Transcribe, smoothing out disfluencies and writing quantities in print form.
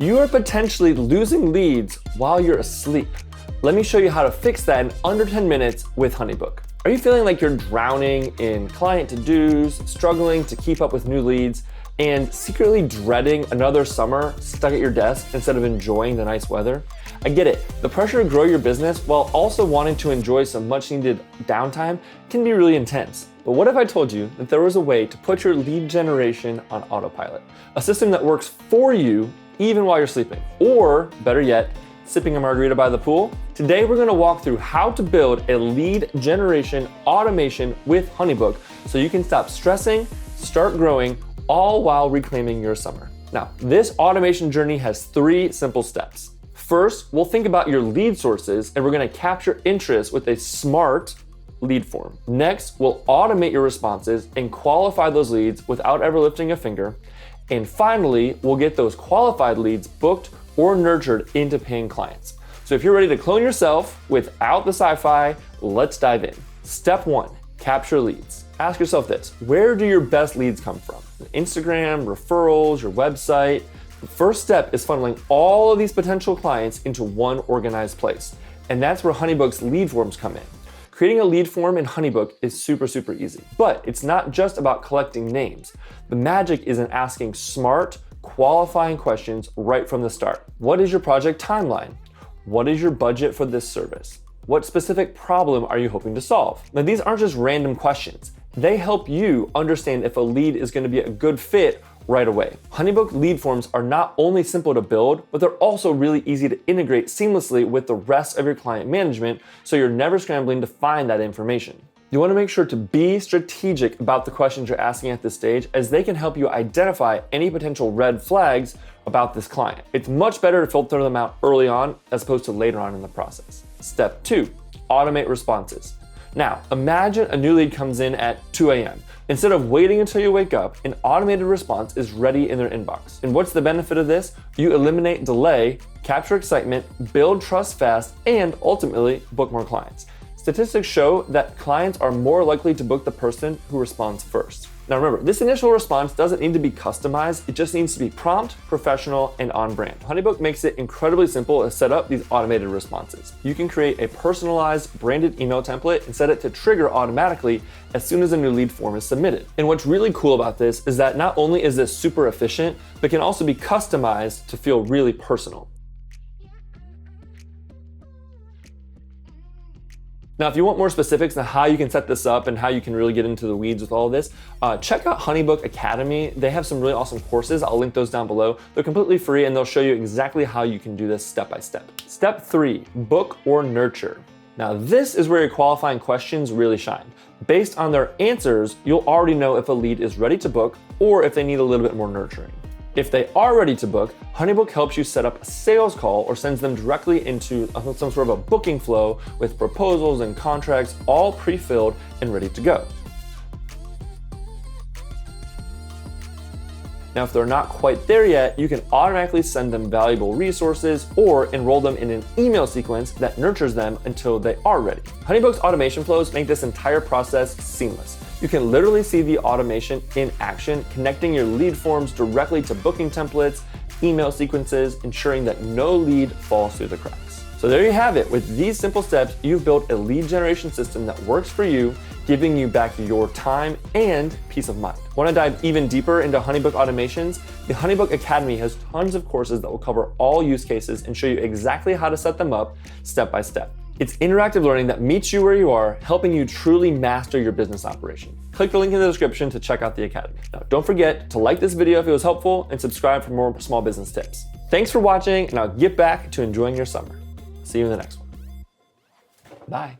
You are potentially losing leads while you're asleep. Let me show you how to fix that in under 10 minutes with HoneyBook. Are you feeling like you're drowning in client to-dos, struggling to keep up with new leads, and secretly dreading another summer stuck at your desk instead of enjoying the nice weather? I get it. The pressure to grow your business while also wanting to enjoy some much needed downtime can be really intense. But what if I told you that there was a way to put your lead generation on autopilot? A system that works for you even while you're sleeping. Or better yet, sipping a margarita by the pool. Today we're gonna walk through how to build a lead generation automation with HoneyBook so you can stop stressing, start growing, all while reclaiming your summer. Now, this automation journey has 3 simple steps. First, we'll think about your lead sources and we're gonna capture interest with a smart lead form. Next, we'll automate your responses and qualify those leads without ever lifting a finger. And finally, we'll get those qualified leads booked or nurtured into paying clients. So if you're ready to clone yourself without the sci-fi, let's dive in. Step 1, capture leads. Ask yourself this: where do your best leads come from? Instagram, referrals, your website? The first step is funneling all of these potential clients into one organized place. And that's where HoneyBook's lead forms come in. Creating a lead form in HoneyBook is super easy, but it's not just about collecting names. The magic is in asking smart, qualifying questions right from the start. What is your project timeline? What is your budget for this service? What specific problem are you hoping to solve? Now, these aren't just random questions. They help you understand if a lead is going to be a good fit right away. HoneyBook lead forms are not only simple to build, but they're also really easy to integrate seamlessly with the rest of your client management, so you're never scrambling to find that information. You want to make sure to be strategic about the questions you're asking at this stage, as they can help you identify any potential red flags about this client. It's much better to filter them out early on as opposed to later on in the process. Step 2, automate responses. Now, imagine a new lead comes in at 2 a.m. Instead of waiting until you wake up, an automated response is ready in their inbox. And what's the benefit of this? You eliminate delay, capture excitement, build trust fast, and ultimately book more clients. Statistics show that clients are more likely to book the person who responds first. Now remember, this initial response doesn't need to be customized, it just needs to be prompt, professional, and on brand. HoneyBook makes it incredibly simple to set up these automated responses. You can create a personalized, branded email template and set it to trigger automatically as soon as a new lead form is submitted. And what's really cool about this is that not only is this super efficient, but can also be customized to feel really personal. Now, if you want more specifics on how you can set this up and how you can really get into the weeds with all of this, check out HoneyBook Academy. They have some really awesome courses. I'll link those down below. They're completely free and they'll show you exactly how you can do this step by step. Step 3, book or nurture. Now, this is where your qualifying questions really shine. Based on their answers, you'll already know if a lead is ready to book or if they need a little bit more nurturing. If they are ready to book, HoneyBook helps you set up a sales call or sends them directly into some sort of a booking flow with proposals and contracts all pre-filled and ready to go. Now, if they're not quite there yet, you can automatically send them valuable resources or enroll them in an email sequence that nurtures them until they are ready. HoneyBook's automation flows make this entire process seamless. You can literally see the automation in action, connecting your lead forms directly to booking templates, email sequences, ensuring that no lead falls through the cracks. So there you have it. With these simple steps, you've built a lead generation system that works for you, giving you back your time and peace of mind. Want to dive even deeper into HoneyBook automations? The HoneyBook Academy has tons of courses that will cover all use cases and show you exactly how to set them up step by step. It's interactive learning that meets you where you are, helping you truly master your business operation. Click the link in the description to check out the Academy. Now, don't forget to like this video if it was helpful and subscribe for more small business tips. Thanks for watching, and I'll get back to enjoying your summer. See you in the next one. Bye.